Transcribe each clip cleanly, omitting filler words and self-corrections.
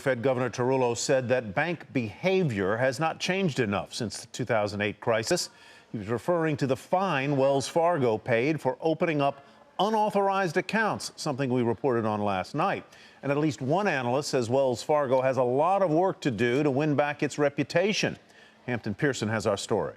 Fed Governor Tarullo said that bank behavior has not changed enough since the 2008 crisis. He was referring to the fine Wells Fargo paid for opening up unauthorized accounts, something we reported on last night. And at least one analyst says Wells Fargo has a lot of work to do to win back its reputation. Hampton Pearson has our story.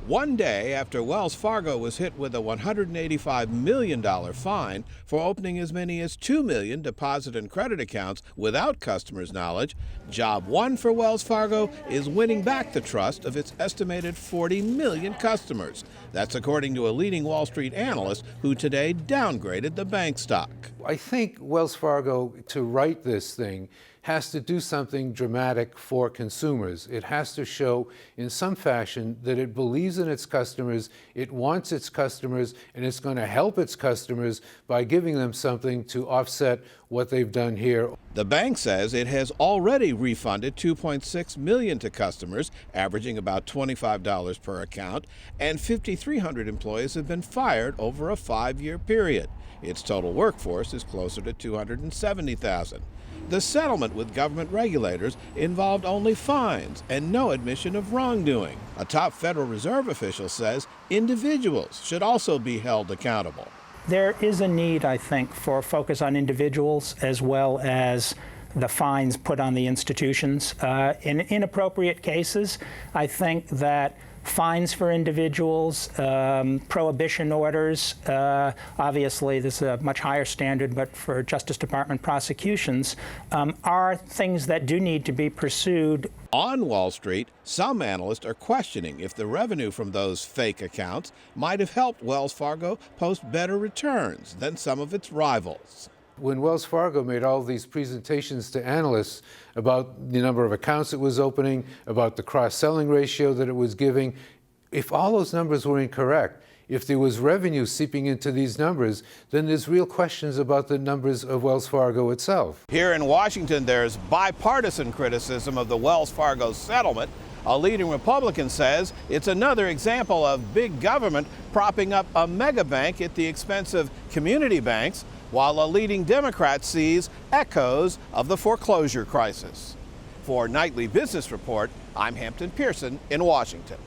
One day after Wells Fargo was hit with a $185 million fine for opening as many as 2 million deposit and credit accounts without customers' knowledge, job one for Wells Fargo is winning back the trust of its estimated 40 million customers. That's according to a leading Wall Street analyst who today downgraded the bank stock. I think Wells Fargo, to right this thing, has to do something dramatic for consumers. It has to show in some fashion that it believes in its customers, it wants its customers, and it's going to help its customers by giving them something to offset what they've done here. The bank says it has already refunded $2.6 million to customers, averaging about $25 per account, and 5,300 employees have been fired over a 5-year period. Its total workforce is closer to 270,000. The settlement with government regulators involved only fines and no admission of wrongdoing. A top Federal Reserve official says individuals should also be held accountable. There is a need, I think, for focus on individuals as well as the fines put on the institutions. In inappropriate cases, I think that fines for individuals, prohibition orders, obviously this is a much higher standard, but for Justice Department prosecutions, are things that do need to be pursued. On Wall Street, some analysts are questioning if the revenue from those fake accounts might have helped Wells Fargo post better returns than some of its rivals. When Wells Fargo made all these presentations to analysts about the number of accounts it was opening, about the cross-selling ratio that it was giving, if all those numbers were incorrect, if there was revenue seeping into these numbers, then there's real questions about the numbers of Wells Fargo itself. Here in Washington, there's bipartisan criticism of the Wells Fargo settlement. A leading Republican says it's another example of big government propping up a mega bank at the expense of community banks, while a leading Democrat sees echoes of the foreclosure crisis. For Nightly Business Report, I'm Hampton Pearson in Washington.